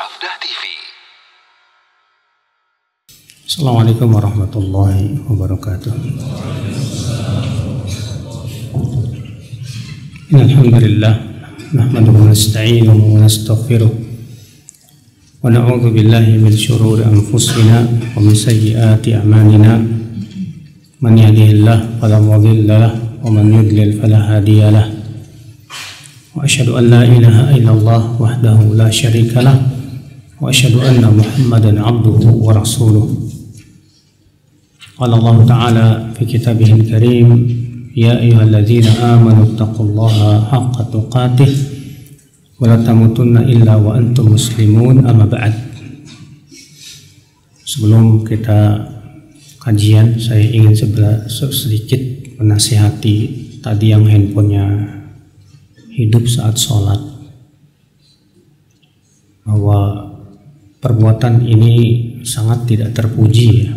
Safdah TV. Assalamualaikum warahmatullahi wabarakatuh. Alhamdulillah, nahmaduhu wa nasta'inuhu wa nastaghfiruh wa na'udzu billahi min shururi anfusina wa min sayyiati a'malina. Man yahdihillahu fala mudilla lahu wa man yudlil fala hadiya lahu. Wa asyhadu an la ilaha illallah wahdahu la syarika lahu wa asyhadu anna Muhammadan 'abduhu wa rasuluh. Qala Allah Ta'ala fi kitabihil karim, ya ayyuhalladzina amanu taqullaha haqqa tuqatih wa la tamutunna illa wa antum muslimun, amma ba'd. Sebelum kita kajian, saya ingin sedikit menasihati tadi yang handphonenya hidup saat sholat, bahwa perbuatan ini sangat tidak terpuji ya.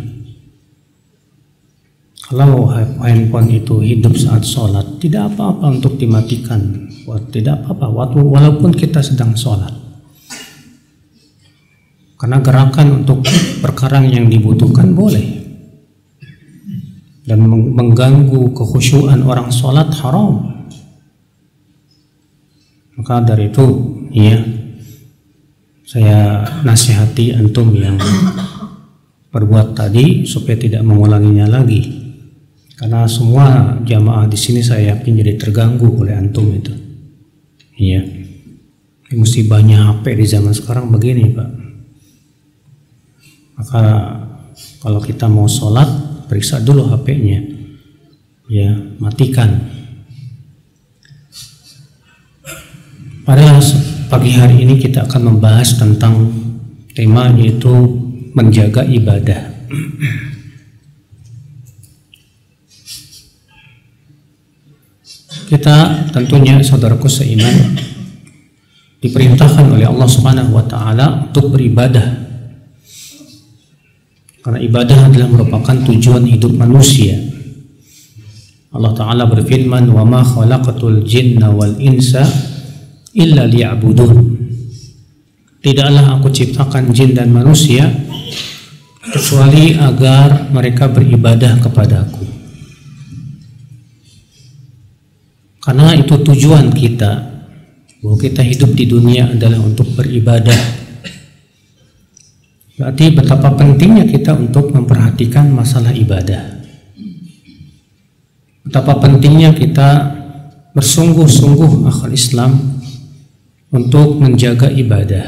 Kalau handphone itu hidup saat sholat, tidak apa-apa untuk dimatikan, tidak apa-apa walaupun kita sedang sholat, karena gerakan untuk perkara yang dibutuhkan boleh, dan mengganggu kekhusyuan orang sholat haram. Maka dari itu ya, saya nasihati antum yang berbuat tadi supaya tidak mengulanginya lagi, karena semua jamaah di sini saya yakin jadi terganggu oleh antum itu. Iya, musibahnya HP di zaman sekarang begini, Pak. Maka kalau kita mau sholat, periksa dulu HP-nya, ya, matikan. Pada pagi hari ini kita akan membahas tentang tema, yaitu menjaga ibadah. Kita tentunya, saudaraku seiman, diperintahkan oleh Allah Subhanahu wa Ta'ala untuk beribadah, karena ibadah adalah merupakan tujuan hidup manusia. Allah Ta'ala berfirman, wa ma khalaqatul jinna wal insa illa liya'budun. Tidaklah aku ciptakan jin dan manusia kecuali agar mereka beribadah kepadaku. Karena itu tujuan kita, bahwa kita hidup di dunia adalah untuk beribadah. Berarti betapa pentingnya kita untuk memperhatikan masalah ibadah. Betapa pentingnya kita bersungguh-sungguh akhal Islam untuk menjaga ibadah.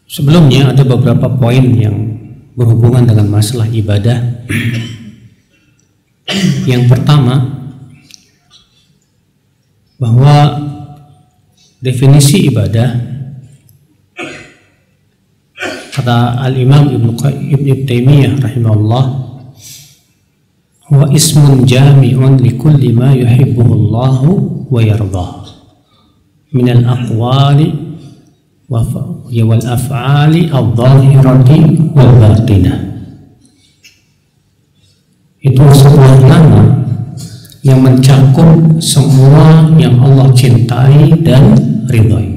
Sebelumnya ada beberapa poin yang berhubungan dengan masalah ibadah. Yang pertama, bahwa definisi ibadah, kata Al-Imam Ibn Taimiyah rahimahullah, huwa ismun jami'un likulli ma yuhibbuhu Allahu wa yardah min al-aqwali wal af'ali adh-dhahirati wal batinah. Itu sebuah nama yang mencakup semua yang Allah cintai dan ridhai.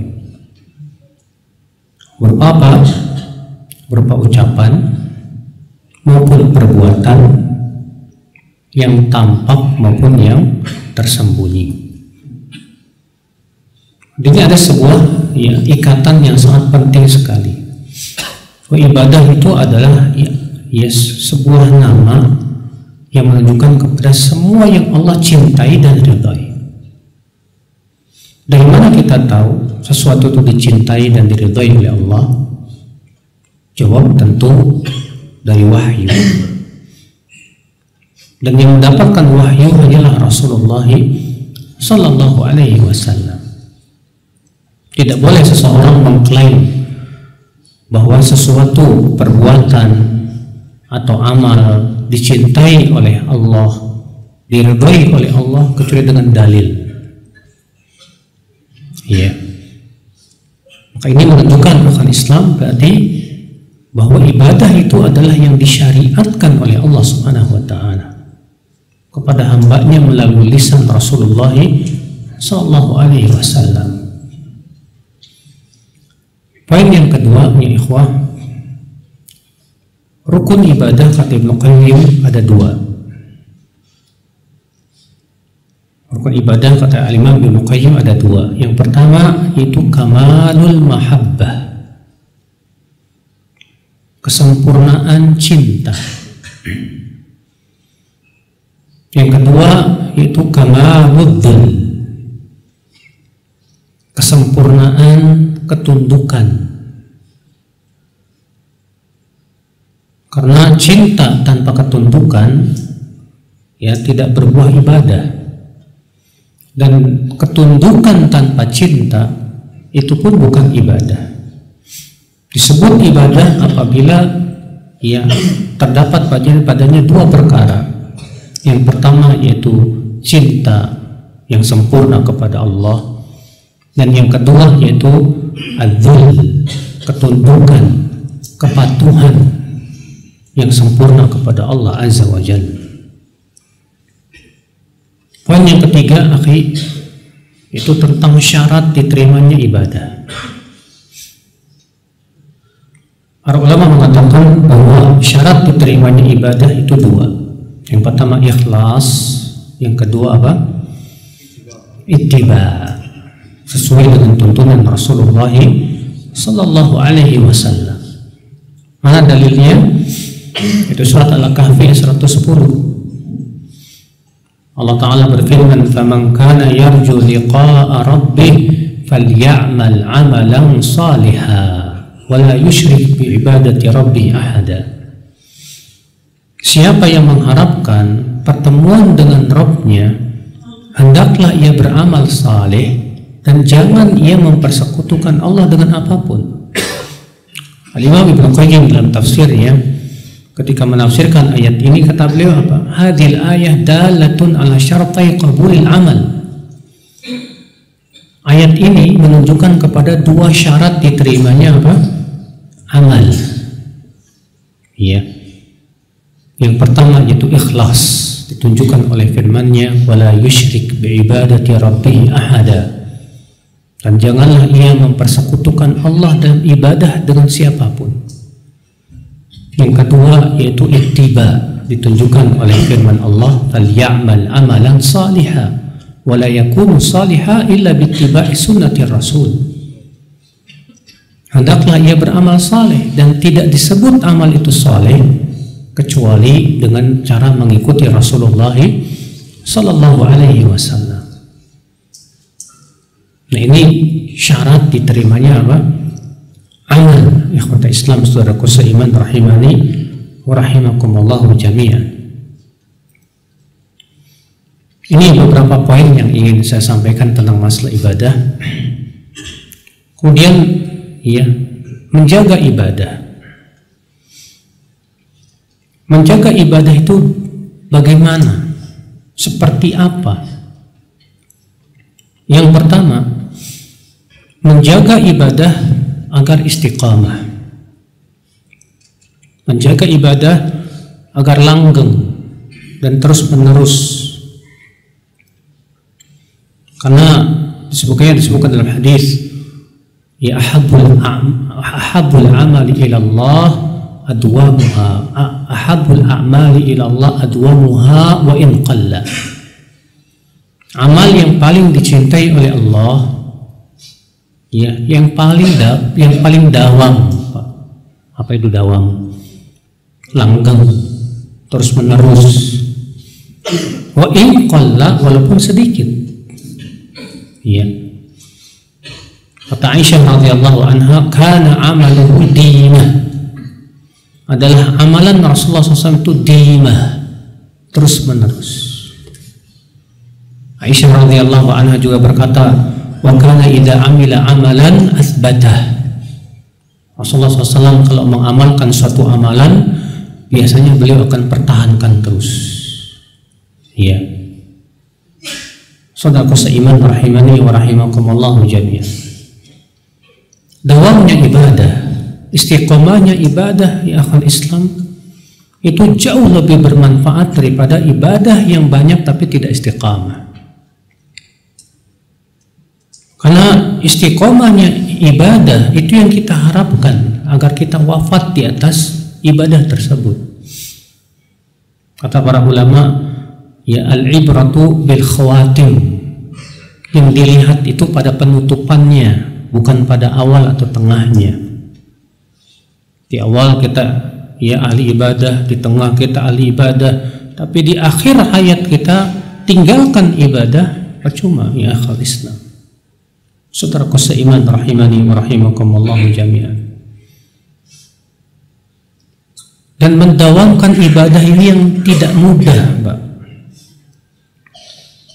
Berupa apa? Berupa ucapan maupun perbuatan, yang tampak maupun yang tersembunyi. Ini ada sebuah ikatan yang sangat penting sekali. Ibadah itu adalah sebuah nama yang menunjukkan kepada semua yang Allah cintai dan ridhai. Dari mana kita tahu sesuatu itu dicintai dan diridhai oleh Allah? Jawab, tentu dari wahyu. Dan yang mendapatkan wahyu hanyalah Rasulullah Sallallahu Alaihi Wasallam. Tidak boleh seseorang mengklaim bahwa sesuatu perbuatan atau amal dicintai oleh Allah, diridhai oleh Allah, kecuali dengan dalil. Ya. Maka ini menunjukkan bahwa Islam berarti bahwa ibadah itu adalah yang disyariatkan oleh Allah Subhanahu wa Ta'ala kepada hambanya melalui lisan Rasulullah sallallahu alaihi wasallam. Poin yang kedua, ya ikhwah, rukun ibadah kata Ibnu Qayyim ada dua. Rukun ibadah kata Imam Ibnu Qayyim ada dua. Yang pertama itu kamalul mahabbah, kesempurnaan cinta. Yang kedua itu kamaludzul, kesempurnaan ketundukan. Karena cinta tanpa ketundukan ya tidak berbuah ibadah, dan ketundukan tanpa cinta itu pun bukan ibadah. Disebut ibadah apabila ya terdapat padanya dua perkara. Yang pertama yaitu cinta yang sempurna kepada Allah, dan yang kedua yaitu adzul, ketundukan, kepatuhan yang sempurna kepada Allah Azza wa Jalla. Poin yang ketiga, akhi, itu tentang syarat diterimanya ibadah. Para ulama mengatakan bahwa syarat diterimanya ibadah itu dua. Yang pertama ikhlas, yang kedua apa? Ittiba, sesuai dengan tuntunan Rasulullah sallallahu alaihi wasallam. Mana dalilnya? Itu surat Al-Kahfi 110. Allah Ta'ala berfirman, فَمَنْ كَانَ يَرْجُو لِقَاءَ رَبِّهِ فَلْيَعْمَلْ عَمَلًا صَالِحًا وَلَا يُشْرِكْ بِعِبَادَةِ رَبِّهِ أَحَدًا. Siapa yang mengharapkan pertemuan dengan Rabb-Nya, hendaklah ia beramal saleh dan jangan ia mempersekutukan Allah dengan apapun. Al-Imam Ibnu Qayyim dalam tafsirnya ketika menafsirkan ayat ini kata beliau apa? Hadhil ayah dalatun ala syartai qabulil amal. Ayat ini menunjukkan kepada dua syarat diterimanya apa? Amal. Iya. Yang pertama yaitu ikhlas, ditunjukkan oleh firman-Nya wala yusyrik biibadati rabbih ahada. Dan janganlah ia mempersekutukan Allah dalam ibadah dengan siapapun. Yang kedua yaitu ittiba, ditunjukkan oleh firman Allah falyamal amalan salihah wala yakunu salihah illa bittiba'i sunnatir rasul. Hendaklah ia beramal saleh dan tidak disebut amal itu saleh kecuali dengan cara mengikuti Rasulullah sallallahu alaihi wasallam. Nah, ini syarat diterimanya apa? Amal. Ikhwata Islam, saudaraku seiman rahimani wa rahimakumullahu jami'an. Ini beberapa poin yang ingin saya sampaikan tentang masalah ibadah. Kemudian ya, menjaga ibadah. Menjaga ibadah itu bagaimana? Seperti apa? Yang pertama, menjaga ibadah agar istiqamah. Menjaga ibadah agar langgeng dan terus menerus. Karena disebutkan dalam hadis, ya ahabbul amali ila Allah adwamuha, ahabbul a'mali ila Allah adwamuha wa in qalla. Amal yang paling dicintai oleh Allah ya yang paling dawam. Apa itu dawam? Langgeng, terus menerus. Wa in qalla, walaupun sedikit. Ya. Kata Aisyah radhiyallahu anha, kana amaluhu dimah. Adalah amalan Rasulullah SAW itu dimah, terus menerus. Aisyah radhiyallahu anha juga berkata, wa kana idza amila amalan athbatah. Rasulullah SAW kalau mengamalkan suatu amalan, biasanya beliau akan pertahankan terus. Ya. Saudaraku seiman rahimani wa rahimakumullah jami'an. Dawamnya ibadah, istiqomahnya ibadah ya akhwal Islam itu jauh lebih bermanfaat daripada ibadah yang banyak tapi tidak istiqamah. Karena istiqomahnya ibadah itu yang kita harapkan agar kita wafat di atas ibadah tersebut. Kata para ulama, ya al-ibratu bil khawatim. Yang dilihat itu pada penutupannya, bukan pada awal atau tengahnya. Di awal kita ya ahli ibadah, di tengah kita ahli ibadah, tapi di akhir hayat kita tinggalkan ibadah, percuma ya akhal Islam. Saudaraku seiman rahimani wa rahimakumullah jami'an. Dan mendawamkan ibadah ini yang tidak mudah, Pak.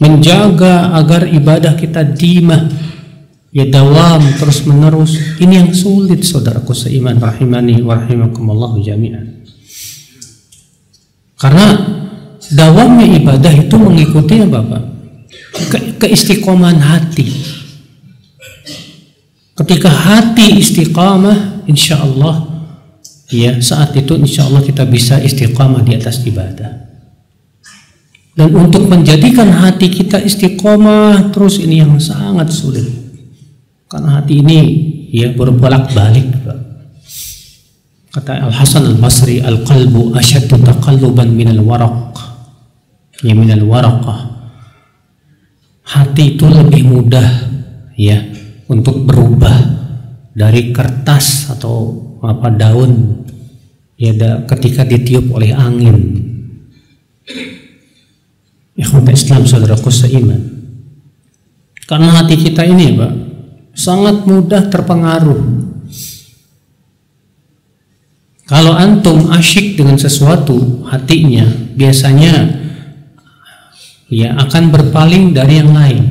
Menjaga agar ibadah kita dimah, ya dawam terus menerus, ini yang sulit, saudaraku seiman rahimani wa rahimakumullah jami'an. Karena dawamnya ibadah itu mengikuti apa, Pak? Keistiqomahan hati. Ketika hati istiqamah, insya Allah, ya saat itu insya Allah kita bisa istiqamah di atas ibadah. Dan untuk menjadikan hati kita istiqamah terus ini yang sangat sulit. Karena hati ini ya berbolak-balik. Kata Al-Hasan Al-Basri, al-qalbu asyaddu taqalluban minal waraq. Ya minal waraqah. Hati itu lebih mudah ya untuk berubah dari kertas atau apa daun ya ketika ditiup oleh angin. Ikhwata Islam saudaraku seiman. Karena hati kita ini, Pak, sangat mudah terpengaruh. Kalau antum asyik dengan sesuatu, hatinya biasanya ya akan berpaling dari yang lain.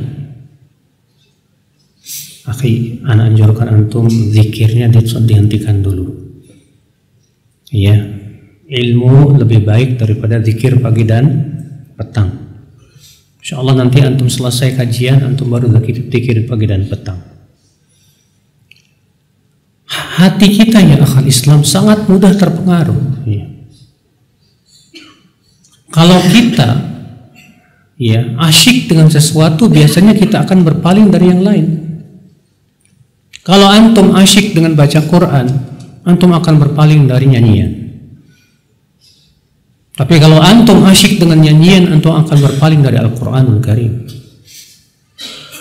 Akhi, anak anjurkan antum zikirnya dihentikan dulu. Ya, ilmu lebih baik daripada zikir pagi dan petang. InsyaAllah nanti antum selesai kajian, antum baru zikir pagi dan petang. Hati kita ya akhal Islam sangat mudah terpengaruh. Ya. Kalau kita ya asyik dengan sesuatu, biasanya kita akan berpaling dari yang lain. Kalau antum asyik dengan baca Quran, antum akan berpaling dari nyanyian. Tapi kalau antum asyik dengan nyanyian, antum akan berpaling dari Al-Quranul Karim.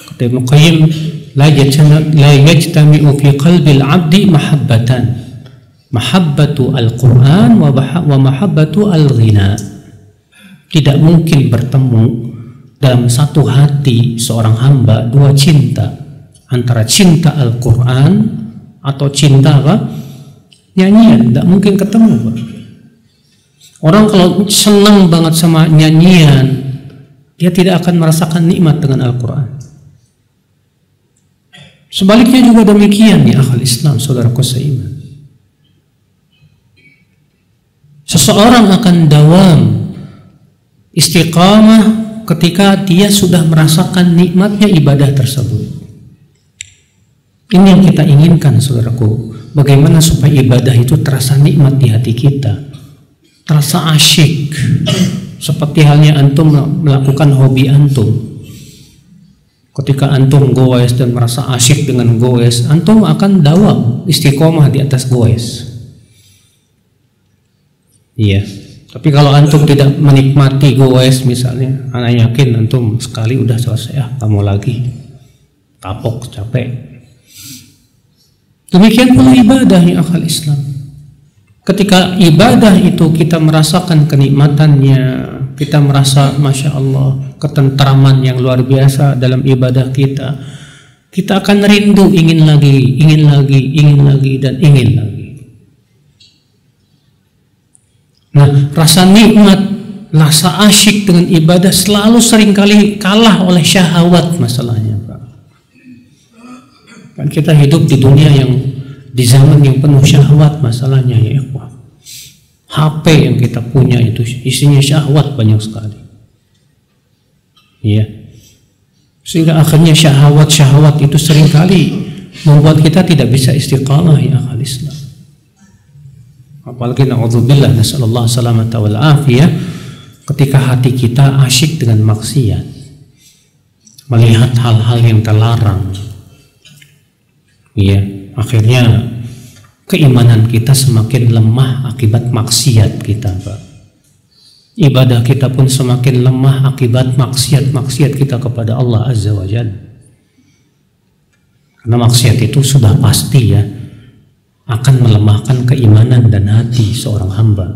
Kata Ibnu Qayyim, la yajtami'u fi qalbil 'abdi mahabbatan. Mahabbatu Al-Quran wa mahabbatu Al-Ghina. Tidak mungkin bertemu dalam satu hati seorang hamba dua cinta, antara cinta Al-Quran atau cinta apa? Nyanyian. Tidak mungkin ketemu, Pak. Orang kalau senang banget sama nyanyian, dia tidak akan merasakan nikmat dengan Al-Quran. Sebaliknya juga demikian ya akhal Islam, saudaraku seiman. Seseorang akan dawam istiqamah ketika dia sudah merasakan nikmatnya ibadah tersebut. Ini yang kita inginkan, saudaraku. Bagaimana supaya ibadah itu terasa nikmat di hati kita, terasa asyik, seperti halnya antum melakukan hobi antum. Ketika antum goes dan merasa asyik dengan goes, antum akan dawam istiqomah di atas goes. Iya. Tapi kalau antum tidak menikmati goes misalnya, anak yakin antum sekali udah selesai, kamu lagi kapok, capek. Demikian pula ibadah ya akal Islam. Ketika ibadah itu kita merasakan kenikmatannya, kita merasa Masya Allah ketentraman yang luar biasa dalam ibadah kita, kita akan rindu, ingin lagi, ingin lagi, ingin lagi, dan ingin lagi. Nah, rasa nikmat, rasa asyik dengan ibadah selalu seringkali kalah oleh syahwat masalahnya, Pak. Kan kita hidup di dunia yang di zaman yang penuh syahwat masalahnya ya ikhwah. HP yang kita punya itu isinya syahwat banyak sekali. Iya. Sehingga akhirnya syahwat itu seringkali membuat kita tidak bisa istiqamah ya akhal Islam. Apalagi na'udzubillah nasallallahu salamata wal afiyah, ketika hati kita asyik dengan maksiat, melihat hal-hal yang terlarang, Ya, akhirnya keimanan kita semakin lemah akibat maksiat kita, Pak. Ibadah kita pun semakin lemah akibat maksiat kita kepada Allah Azza wa Jalla. Karena maksiat itu sudah pasti ya akan melemahkan keimanan dan hati seorang hamba.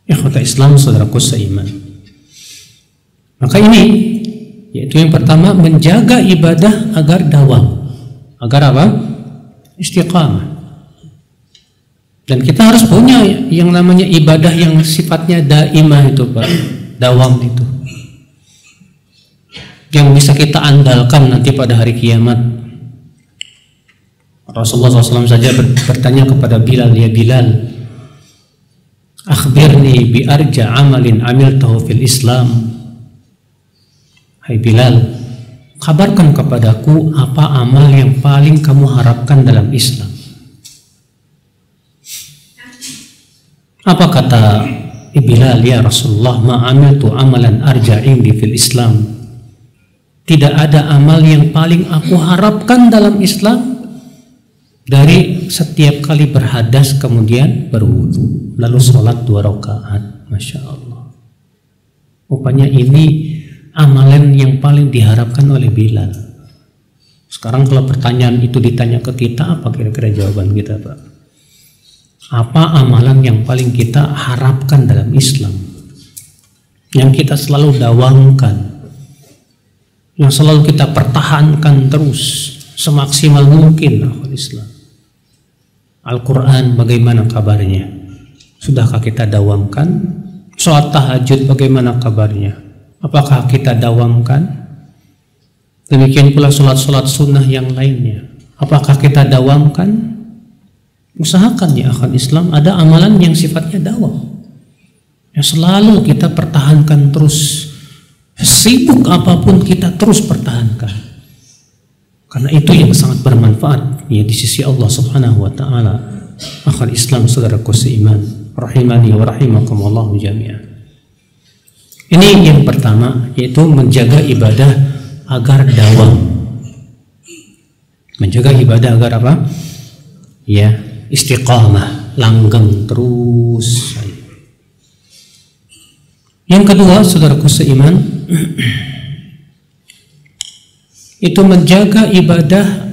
Ikhwata Islam, saudaraku seiman. Maka ini yaitu yang pertama, menjaga ibadah agar dawam. Agar apa? Istiqamah. Dan kita harus punya yang namanya ibadah yang sifatnya daimah itu, Pak. Dawam itu. Yang bisa kita andalkan nanti pada hari kiamat. Rasulullah SAW saja bertanya kepada Bilal, ya Bilal, akhbirni bi arja amalin amiltahu fil Islam. Hai Bilal, kabarkan kepadaku apa amal yang paling kamu harapkan dalam Islam. Apa kata Bilal, ya Rasulullah, ma amiltu amalan arja indi fil Islam. Tidak ada amal yang paling aku harapkan dalam Islam dari setiap kali berhadas kemudian berwudu lalu sholat 2 rakaat. Masya Allah. Rupanya ini amalan yang paling diharapkan oleh Bilal. Sekarang kalau pertanyaan itu ditanya ke kita, apa kira-kira jawaban kita, Pak? Apa amalan yang paling kita harapkan dalam Islam, yang kita selalu dawamkan, yang selalu kita pertahankan terus semaksimal mungkin? Islam. Al-Quran bagaimana kabarnya? Sudahkah kita dawamkan? Sholat tahajud bagaimana kabarnya? Apakah kita dawamkan? Demikian pula sholat-sholat sunnah yang lainnya. Apakah kita dawamkan? Usahakan ya akhwat Islam, ada amalan yang sifatnya dawam, yang selalu kita pertahankan terus. Sibuk apapun kita terus pertahankan. Karena itu yang sangat bermanfaat ya di sisi Allah Subhanahu wa taala. Akhwat Islam, saudaraku seiman, rahimani wa rahimakumullah jami'an. Ini yang pertama, yaitu menjaga ibadah agar dawam. Menjaga ibadah agar apa? Ya, istiqamah, langgeng terus. Yang kedua, saudaraku seiman, itu menjaga ibadah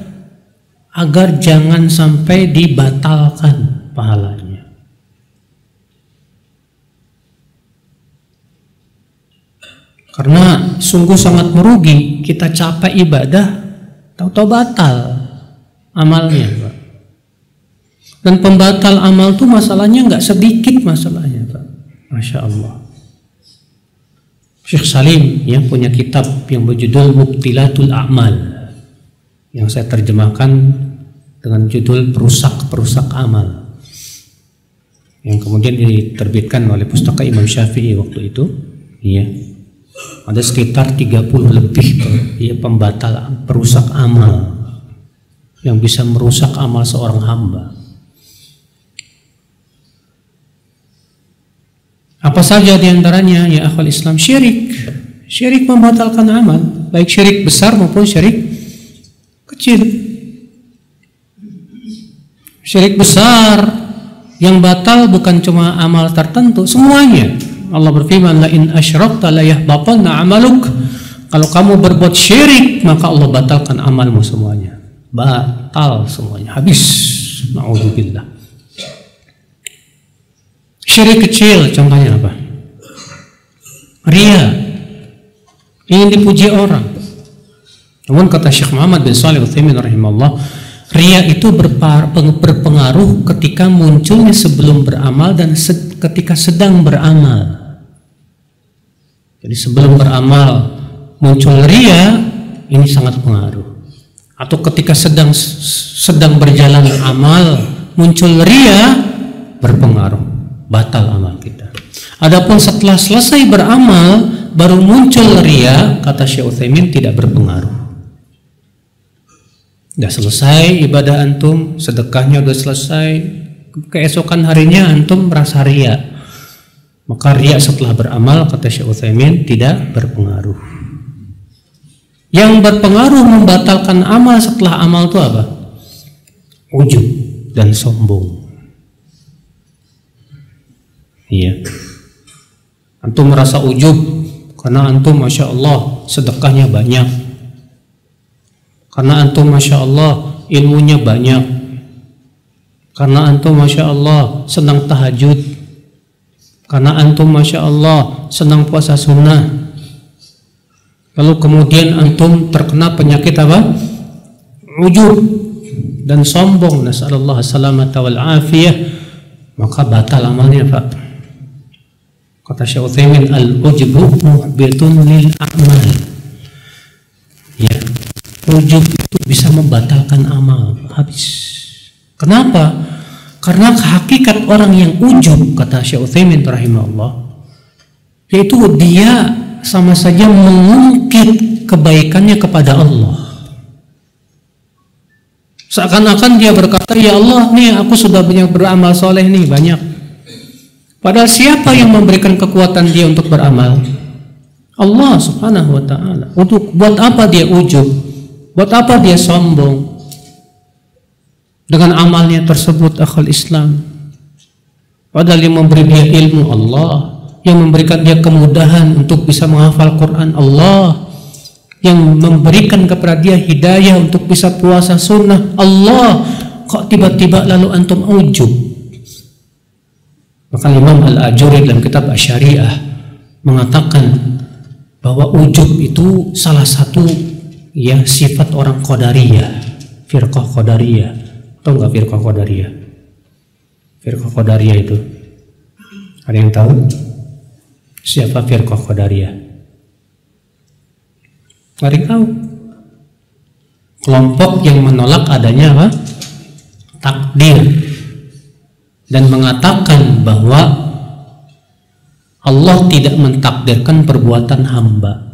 agar jangan sampai dibatalkan pahalanya. Karena sungguh sangat merugi kita capek ibadah, tahu-tahu batal amalnya, Pak. Dan pembatal amal itu masalahnya nggak sedikit masalahnya, Pak. Masya Allah. Syekh Salim yang punya kitab yang berjudul Mubtilatul A'mal, yang saya terjemahkan dengan judul Perusak-perusak Amal, yang kemudian diterbitkan oleh Pustaka Imam Syafi'i waktu itu. Iya. Ada sekitar 30 lebih ya, pembatal, perusak amal yang bisa merusak amal seorang hamba. Apa saja diantaranya ya akhwal Islam? Syirik. Syirik membatalkan amal, baik syirik besar maupun syirik kecil. Syirik besar yang batal bukan cuma amal tertentu, semuanya. Allah berfirman, la in asyrakta la yahbatanna amaluk. Kalau kamu berbuat syirik, maka Allah batalkan amalmu semuanya. Batal semuanya, habis. Na'udzubillah. Syirik kecil contohnya apa? Ria, ingin dipuji orang. Namun kata Syekh Muhammad bin Shalih Al-Utsaimin rahimahullah, ria itu berpengaruh ketika munculnya sebelum beramal dan ketika sedang beramal. Jadi sebelum beramal muncul ria, ini sangat pengaruh. Atau ketika sedang berjalan amal muncul ria, berpengaruh, batal amal kita. Adapun setelah selesai beramal baru muncul ria, kata Syekh Utsaimin, tidak berpengaruh. Sudah selesai ibadah antum, sedekahnya sudah selesai, keesokan harinya antum merasa ria, maka ria setelah beramal, kata Syekh Utsaimin, tidak berpengaruh. Yang berpengaruh membatalkan amal setelah amal itu apa? Ujub dan sombong. Iya. Antum merasa ujub karena antum Masya Allah sedekahnya banyak, karena antum Masya Allah ilmunya banyak, karena antum Masya Allah senang tahajud, karena antum Masya Allah senang puasa sunnah. Lalu kemudian antum terkena penyakit apa? Ujub dan sombong, nasallallahu salamata wal afiyah, maka batal amalnya, Pak. Kata Syekh Utsaimin, al-ujbu muhbitun lil a'mal. Ya, ujub itu bisa membatalkan amal, habis. Kenapa? Karena hakikat orang yang ujub, kata Syekh Utsaimin rahimahullah, yaitu dia sama saja mengungkit kebaikannya kepada Allah. Seakan-akan dia berkata, ya Allah, nih aku sudah banyak beramal soleh nih, banyak. Padahal siapa yang memberikan kekuatan dia untuk beramal? Allah subhanahu wa ta'ala. Untuk buat apa dia ujub? Buat apa dia sombong dengan amalnya tersebut, akhul Islam? Padahal yang memberi dia ilmu Allah, yang memberikan dia kemudahan untuk bisa menghafal Quran Allah, yang memberikan kepada dia hidayah untuk bisa puasa sunnah Allah. Kok tiba-tiba lalu antum ujub? Maka Imam Al-Ajuri dalam kitab Asy-Syariah mengatakan bahwa ujub itu salah satu ya sifat orang Qadariyah, firqah Qadariyah. Tahu nggak firqah Qadariyah? Firqah Qadariyah itu ada yang tahu? Siapa firqah Qadariyah? Ada yang tahu? Kelompok yang menolak adanya apa? Takdir, dan mengatakan bahwa Allah tidak mentakdirkan perbuatan hamba,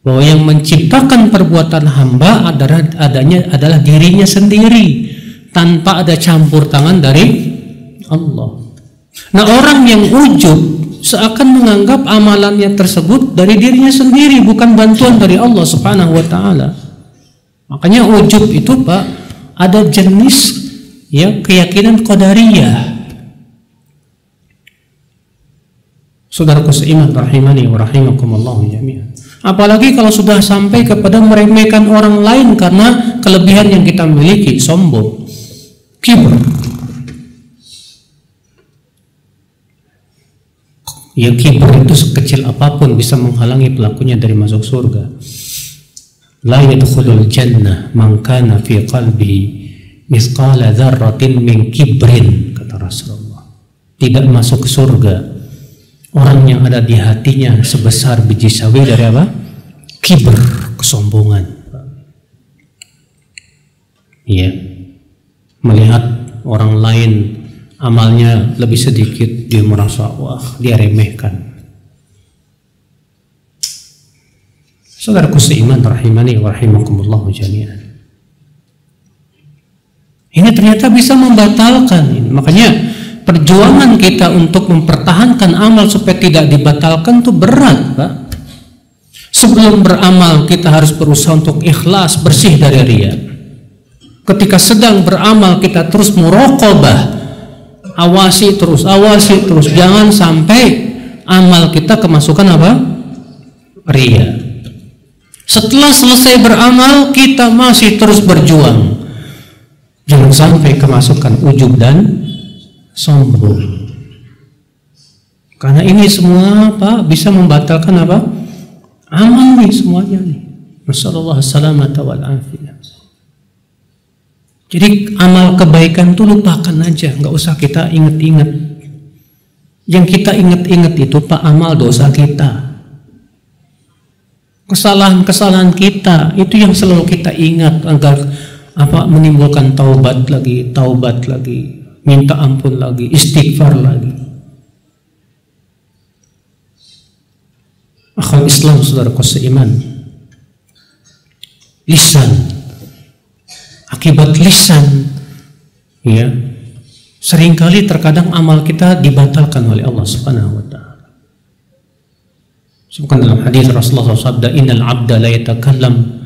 bahwa yang menciptakan perbuatan hamba adalah dirinya sendiri tanpa ada campur tangan dari Allah. Nah, orang yang ujub seakan menganggap amalannya tersebut dari dirinya sendiri, bukan bantuan dari Allah subhanahu wa ta'ala. Makanya ujub itu, Pak, ada jenis ya keyakinan Qadariyah. Saudaraku seiman rahimani wa rahimakumullah jami'an. Apalagi kalau sudah sampai kepada meremehkan orang lain karena kelebihan yang kita miliki, sombong, kibr. Ya, kibr itu sekecil apapun bisa menghalangi pelakunya dari masuk surga. La yadkhulul jannah man kana fi qalbihi mithqala dzarratin min kibrin, kata Rasulullah. Tidak masuk ke surga orang yang ada di hatinya sebesar biji sawi dari apa? Kibr, kesombongan. Iya. Melihat orang lain amalnya lebih sedikit, dia merasa wah, dia remehkan. Saudaraku seiman rahimani wa rahimakumullah jami'an. Ini ternyata bisa membatalkan. Makanya perjuangan kita untuk mempertahankan amal supaya tidak dibatalkan itu berat, Pak. Sebelum beramal kita harus berusaha untuk ikhlas, bersih dari riya. Ketika sedang beramal kita terus muraqabah, awasi terus, jangan sampai amal kita kemasukan apa? Riya. Setelah selesai beramal kita masih terus berjuang, jangan sampai kemasukan ujub dan sombong. Karena ini semua, Pak, bisa membatalkan apa? Amal nih semuanya nih. Nasallallahu salamata wal afiyah. Jadi amal kebaikan itu lupakan aja, nggak usah kita inget-inget. Yang kita inget-inget itu, Pak, amal dosa kita, kesalahan-kesalahan kita, itu yang selalu kita ingat agar apa menimbulkan taubat lagi, minta ampun lagi, istighfar lagi. Akhul Islam, saudaraku seiman, lisan, akibat lisan, ya, seringkali terkadang amal kita dibatalkan oleh Allah Subhanahu wa ta'ala. Sebutkan dalam hadis Rasulullah SAW, innal abda la yatakallam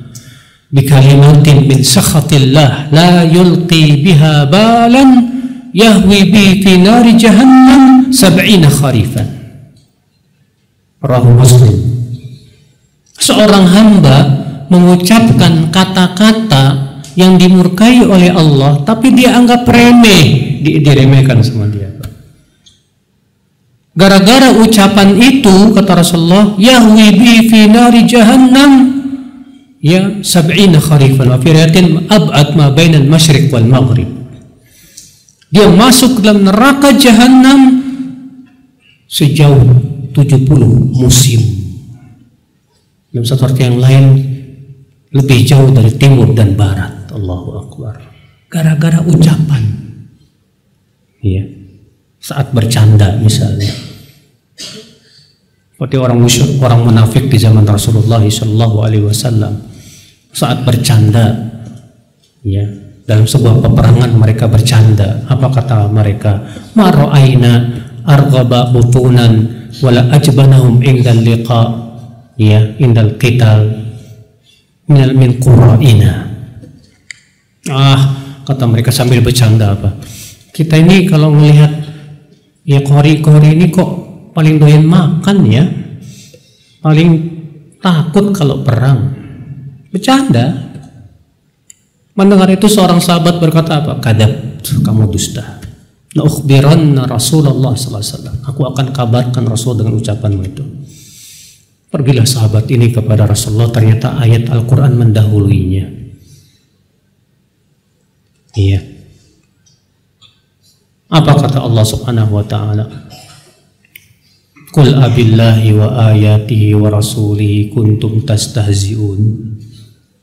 bikalimatin min sakhatillah la yulqi biha balan yahwi bi fi nari jahannam 70 kharifan. Rawahu Muslim. Seorang hamba mengucapkan kata-kata yang dimurkai oleh Allah, tapi dia anggap remeh, diremehkan sama dia. Gara-gara ucapan itu, kata Rasulullah, yahwi bi fi nari jahannam ya 70 kharifan wa fi riwayatin ab'ad ma bainal masyriq wal maghrib. Dia masuk dalam neraka jahannam sejauh 70 musim. Dalam satu arti yang lain, lebih jauh dari timur dan barat. Allahu Akbar. Gara-gara ucapan. Iya. Saat bercanda misalnya. Seperti orang musyrik, orang munafik di zaman Rasulullah SAW. Saat bercanda, ya, dalam sebuah peperangan mereka bercanda. Apa kata mereka? Ma ra'ayna arghaba butunan wala ajbanahum indal liqa, ya, indal qital min qura'ina. Kata mereka sambil bercanda, apa? Kita ini kalau melihat ya kori-kori ini kok paling doyan makan ya, paling takut kalau perang. Bercanda. Mendengar itu seorang sahabat berkata apa? Kadab, kamu dusta. La ukhbiranna Rasulullah sallallahu alaihi wasallam. Aku akan kabarkan Rasul dengan ucapanmu itu. Pergilah sahabat ini kepada Rasulullah, ternyata ayat Al-Quran mendahuluinya. Iya. Apa kata Allah Subhanahu wa ta'ala? Qul abillahi wa ayatihi wa rasulihi kuntum tastahzi'un.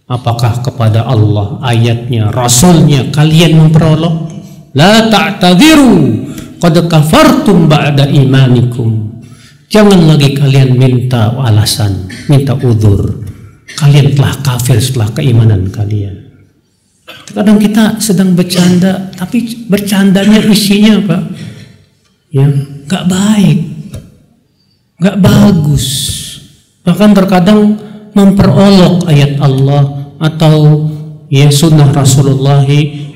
Apakah kepada Allah, ayatnya, rasulnya kalian memperolok? La ta'tadhiru qad kafartum ba'da imanikum. Jangan lagi kalian minta alasan, minta udzur. Kalian telah kafir setelah keimanan kalian. Kadang kita sedang bercanda, tapi bercandanya isinya apa? Ya, gak baik, gak bagus. Bahkan terkadang memperolok ayat Allah atau ya sunnah Rasulullah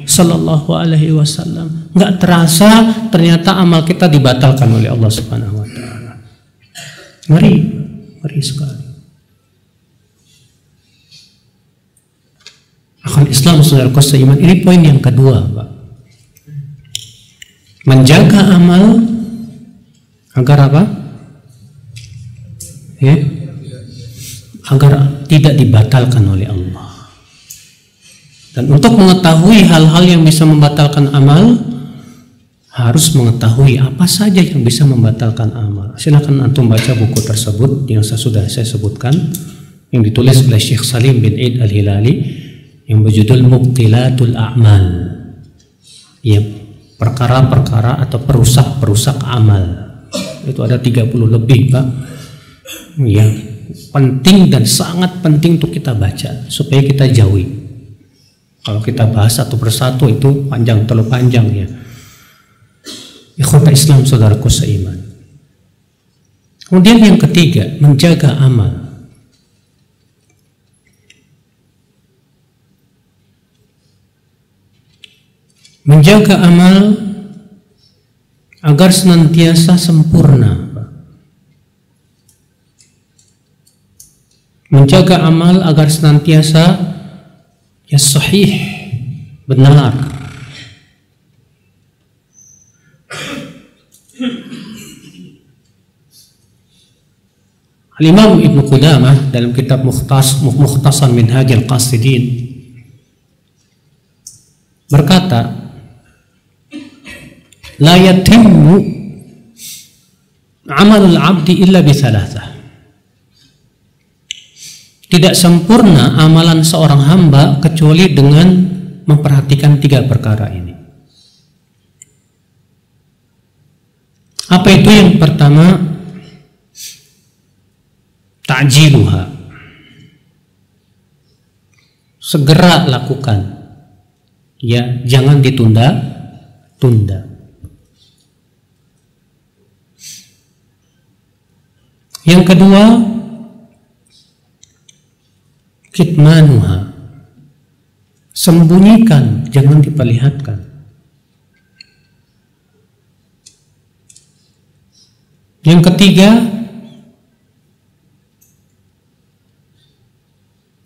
Sallallahu Alaihi Wasallam. Gak terasa ternyata amal kita dibatalkan oleh Allah Subhanahu Wa Taala. Ngeri sekali. Akhul Islam, saudara seiman, ini poin yang kedua, Pak. Menjaga amal agar apa? Ya, agar tidak dibatalkan oleh Allah. Dan untuk mengetahui hal-hal yang bisa membatalkan amal, harus mengetahui apa saja yang bisa membatalkan amal. Silakan antum baca buku tersebut yang sudah saya sebutkan, yang ditulis oleh Syekh Salim bin Eid Al-Hilali, yang berjudul Mubtilatul A'mal, ya, perkara-perkara atau perusak amal. Itu ada 30 lebih, Pak, ya, penting dan sangat penting untuk kita baca supaya kita jauhi. Kalau kita bahas satu persatu itu panjang, terlalu panjang ya. Ikhwata Islam, saudaraku seiman. Kemudian yang ketiga, menjaga amal. Menjaga amal agar senantiasa sempurna. Menjaga amal agar senantiasa ya sahih, benar. Al-Imam Ibn Qudamah dalam kitab Mukhtasar Minhajul Qasidin berkata, la yatimmu amalul abdi illa bi thalathah. Tidak sempurna amalan seorang hamba kecuali dengan memperhatikan 3 perkara ini. Apa itu? Yang pertama, ta'jiluha. Segera lakukan. Ya, jangan ditunda-tunda. Yang kedua, Kitmanuha, sembunyikan, jangan diperlihatkan. Yang ketiga,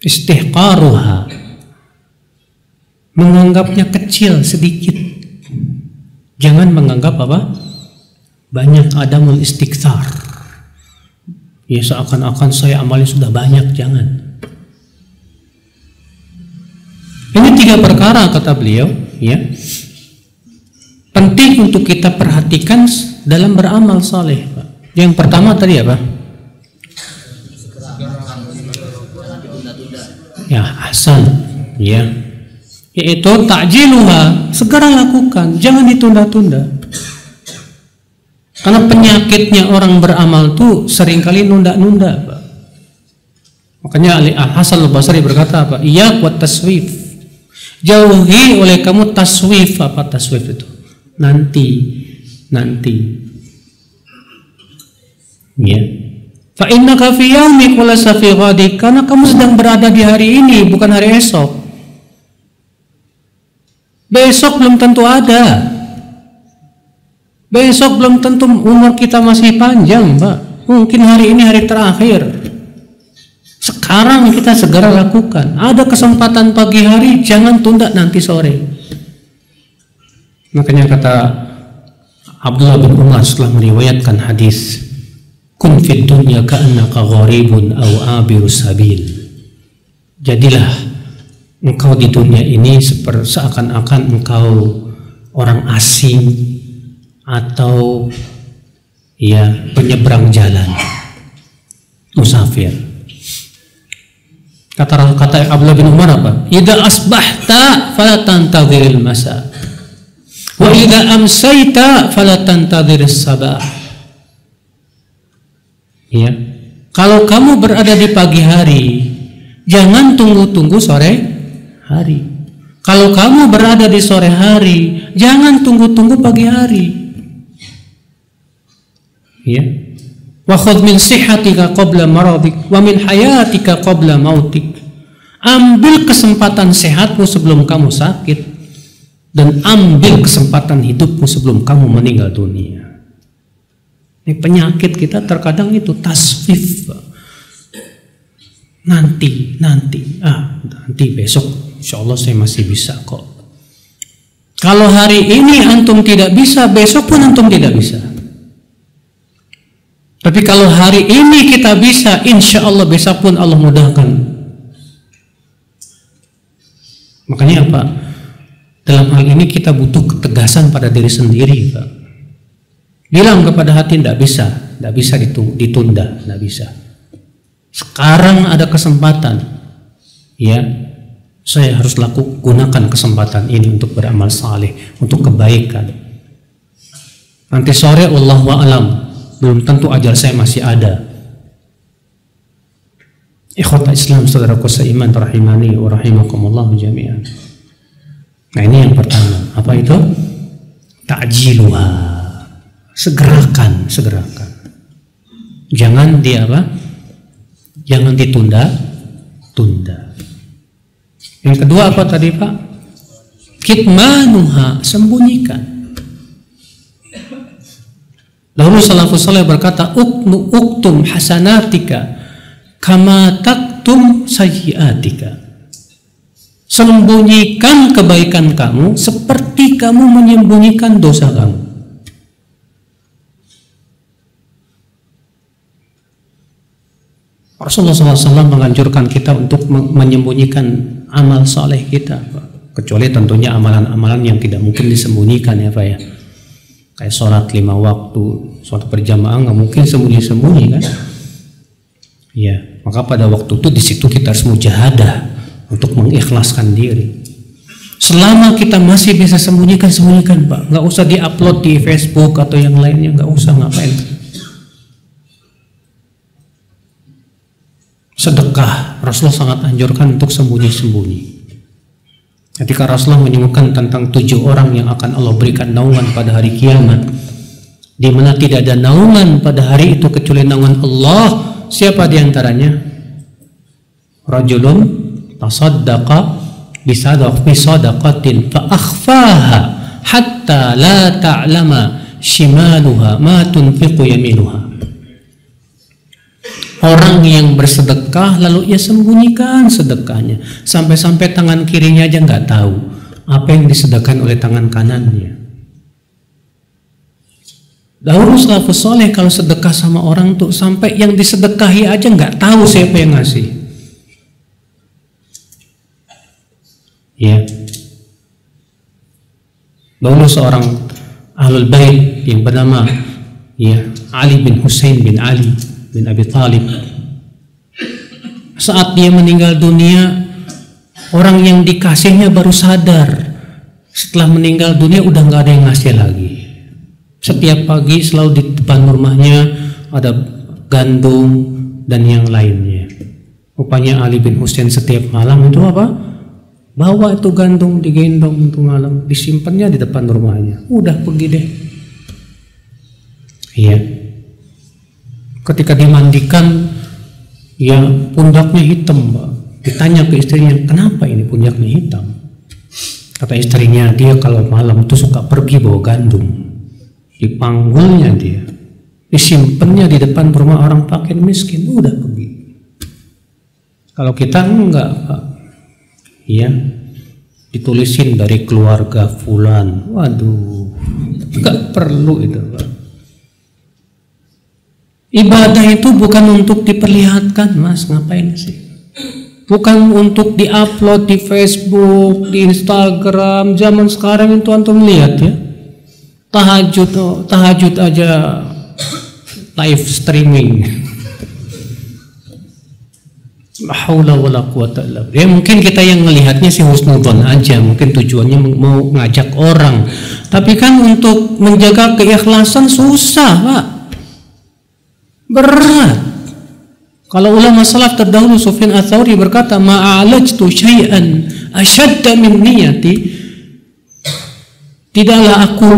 istihqaruha, menganggapnya kecil, sedikit. Jangan menganggap apa? Banyak, adamul istikthar. Ya seakan-akan saya amalnya sudah banyak, jangan. Ini 3 perkara kata beliau, ya, penting untuk kita perhatikan dalam beramal saleh, Pak. Yang pertama tadi apa? Ya, ahsan, ya, yaitu ta'jiluha, segera lakukan, jangan ditunda-tunda. Karena penyakitnya orang beramal tuh seringkali nunda-nunda, Pak. Makanya Al-Hasan Al-Basri berkata apa? Iyyak wat taswif. Jauhi oleh kamu taswif. Apa taswif itu? Nanti. Ya. Fa innaka fi yaumik wa lasa fi ghadik, karena kamu sedang berada di hari ini, bukan hari esok. Besok belum tentu ada. Besok belum tentu umur kita masih panjang, Pak. Mungkin hari ini hari terakhir. Sekarang kita segera lakukan. Ada kesempatan pagi hari, jangan tunda nanti sore. Makanya kata Abdullah bin Umar setelah meriwayatkan hadis, kun fid dunya ka'annaka gharibun aw abirus sabil. Jadilah engkau di dunia ini seakan-akan engkau orang asing atau ya penyeberang jalan, musafir. Kata Abdullah bin Umar apa? Idza asbahta fala tantadhiril masa wa idza amsayta fala tantadhiris sabah. Ya. Kalau kamu berada di pagi hari, jangan tunggu-tunggu sore hari. Kalau kamu berada di sore hari, jangan tunggu-tunggu pagi hari. Ya. Wa khudh min sihhatika qabla maradik wa min hayatika qabla mautik. Ambil kesempatan sehatmu sebelum kamu sakit, dan ambil kesempatan hidupmu sebelum kamu meninggal dunia. Ini penyakit kita terkadang itu taswif. Nanti besok insya Allah saya masih bisa kok. Kalau hari ini antum tidak bisa, besok pun antum tidak bisa. Tapi kalau hari ini kita bisa, insya Allah besok pun Allah mudahkan. Makanya apa? Dalam hal ini kita butuh ketegasan pada diri sendiri, Pak. Bilang kepada hati, tidak bisa ditunda, tidak bisa. Sekarang ada kesempatan, ya, saya harus gunakan kesempatan ini untuk beramal saleh, untuk kebaikan. Nanti sore wallahu a'lam, belum tentu ajal saya masih ada. Ikhwata Islam, saudaraku seiman rahimani wa rahimakumullah jami'an. Nah, ini yang pertama. Apa itu? Ta'jiluha. Segerakan. Jangan jangan ditunda-tunda. Yang kedua apa tadi, Pak? Kitmanuha, sembunyikan. Lalu salafus saleh berkata, uktum hasanatika kama taktum sayyiatika. Sembunyikan kebaikan kamu seperti kamu menyembunyikan dosa kamu. Rasulullah SAW menganjurkan kita untuk menyembunyikan amal soleh kita, kecuali tentunya amalan-amalan yang tidak mungkin disembunyikan, ya Pak ya. Kayak sholat 5 waktu, sholat berjamaah nggak mungkin sembunyi-sembunyi kan? Ya, maka pada waktu itu di situ kita harus mujahadah untuk mengikhlaskan diri. Selama kita masih bisa sembunyikan Pak, nggak usah diupload di Facebook atau yang lainnya, nggak usah, ngapain. Sedekah, Rasulullah sangat anjurkan untuk sembunyi-sembunyi. Ketika Rasulullah menyebutkan tentang 7 orang yang akan Allah berikan naungan pada hari kiamat, di mana tidak ada naungan pada hari itu kecuali naungan Allah. Siapa diantaranya? Rajulun tasaddaqa bisadaqatin fa akhfaha hatta la ta'lama shimaluha ma tunfiqu yaminuha. Orang yang bersedekah lalu ia sembunyikan sedekahnya sampai-sampai tangan kirinya aja nggak tahu apa yang disedekahkan oleh tangan kanannya. Dahulu salafus soleh kalau sedekah sama orang tuh sampai yang disedekahi aja nggak tahu siapa yang ngasih. Ya. Dahulu seorang ahlul bait yang bernama Ali bin Husain bin Ali bin Abi Thalib, saat dia meninggal dunia, orang yang dikasihnya baru sadar setelah meninggal dunia udah nggak ada yang ngasih lagi. Setiap pagi selalu di depan rumahnya ada gandum dan yang lainnya. Rupanya Ali bin Husain setiap malam itu apa? Bawa itu gandum, digendong untuk malam, disimpannya di depan rumahnya. Udah pergi deh. Iya. Ketika dimandikan, ya pundaknya hitam, Pak. Ditanya ke istrinya, kenapa ini pundaknya hitam? Kata istrinya, dia kalau malam itu suka pergi bawa gandum. Dipanggulnya dia, disimpannya di depan rumah orang fakir miskin, udah pergi. Kalau kita enggak, Pak. Iya, ditulisin dari keluarga fulan. Waduh, enggak perlu itu, Pak. Ibadah itu bukan untuk diperlihatkan, Mas. Ngapain sih? Bukan untuk diupload di Facebook, di Instagram. Zaman sekarang itu antum lihat ya, tahajud aja live streaming. La haula wala quwata illa billah. Ya mungkin kita yang melihatnya sih husnudzon aja, mungkin tujuannya mau ngajak orang. Tapi kan untuk menjaga keikhlasan susah, Pak. Berat. Kalau ulama salaf terdahulu Sufyan Ats-Tsauri berkata, "Ma'alajtu syai'an ashadda min niyati." Tidaklah aku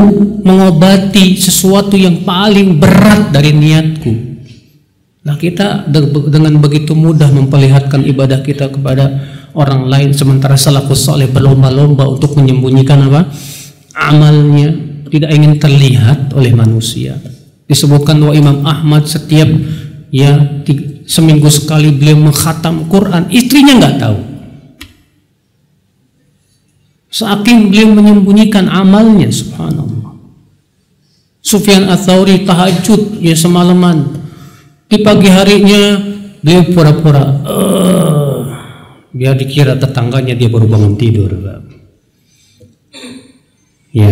mengobati sesuatu yang paling berat dari niatku. Nah, kita dengan begitu mudah memperlihatkan ibadah kita kepada orang lain, sementara salafus saleh berlomba-lomba untuk menyembunyikan apa? Amalnya, tidak ingin terlihat oleh manusia. Disebutkan bahwa Imam Ahmad setiap seminggu sekali beliau mengkhatam Quran, istrinya nggak tahu. Saking beliau menyembunyikan amalnya, subhanallah. Sufyan Ats-Tsauri tahajud ya semalaman. Di pagi harinya beliau pura-pura biar dikira tetangganya dia baru bangun tidur. Ya,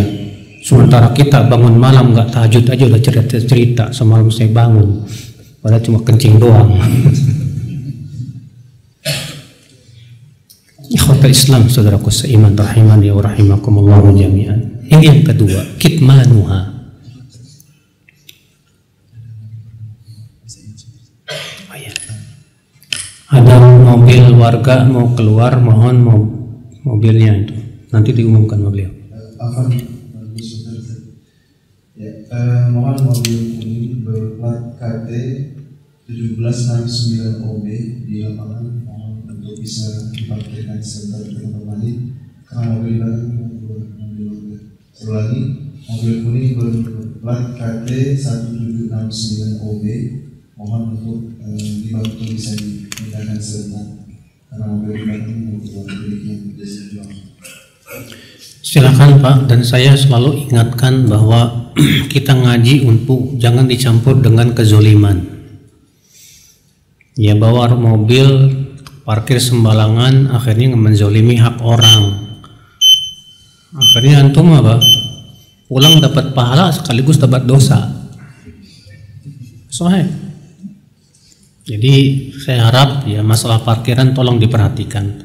sementara kita bangun malam nggak tahajud aja udah cerita semalam saya bangun, padahal cuma kencing doang. Ikhwatul Islam, saudaraku seiman rahimani wa rahimakumullah jami'an. Ini yang kedua, kitmanuha. Ada mobil warga mau keluar, mohon mobilnya itu nanti diumumkan sama beliau. Mohon mobil ini berplat KT 1769 OB di lapangan, mohon untuk bisa diparkirkan sebentar di tempat lain karena mobil belakang mobil warga. Lagi mobil kuning berplat KT 1769 OB, mohon untuk dibantu bisa dipindahkan sebentar karena mobil belakang mobil warga yang dijual. Silakan Pak, dan saya selalu ingatkan bahwa kita ngaji untuk jangan dicampur dengan kezoliman. Ya, bawa mobil parkir sembarangan akhirnya menzolimi hak orang. Akhirnya antum apa? Pulang dapat pahala sekaligus dapat dosa. Sahih. Jadi saya harap ya masalah parkiran tolong diperhatikan.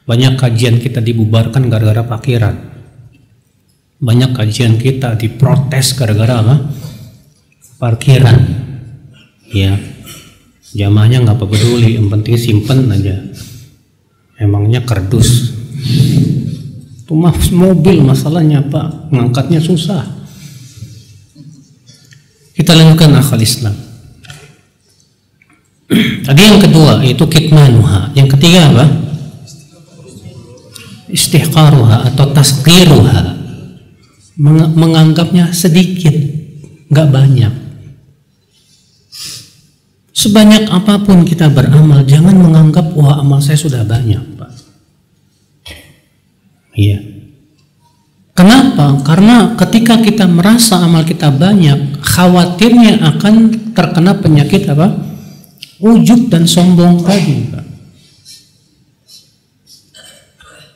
Banyak kajian kita dibubarkan gara-gara parkiran. Banyak kajian kita diprotes gara-gara apa? Parkiran. Ya, jamaahnya nggak peduli, yang penting simpen aja. Emangnya kardus. Itu mobil masalahnya Pak, ngangkatnya susah. Kita lanjutkan akal Islam. Tadi yang kedua itu kitmanuha. Yang ketiga apa? istihqaruha atau tasqiruha, menganggapnya sedikit, nggak banyak. Sebanyak apapun kita beramal, jangan menganggap wah amal saya sudah banyak, Pak. Iya. Kenapa? Karena ketika kita merasa amal kita banyak, khawatirnya akan terkena penyakit apa? Ujub dan sombong tadi, Pak.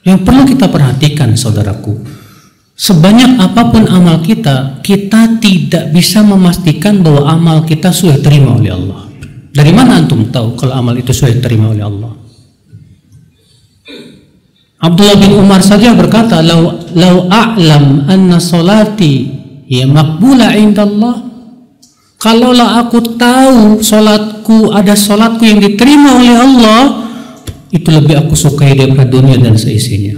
Yang perlu kita perhatikan, saudaraku, sebanyak apapun amal kita, kita tidak bisa memastikan bahwa amal kita sudah diterima oleh Allah. Dari mana antum tahu kalau amal itu sudah diterima oleh Allah? Abdullah bin Umar saja berkata, "Lau a'lam anna salati ya maqbula indallah." Kalaulah aku tahu salatku, ada salatku yang diterima oleh Allah, itu lebih aku sukai daripada dunia dan seisinya.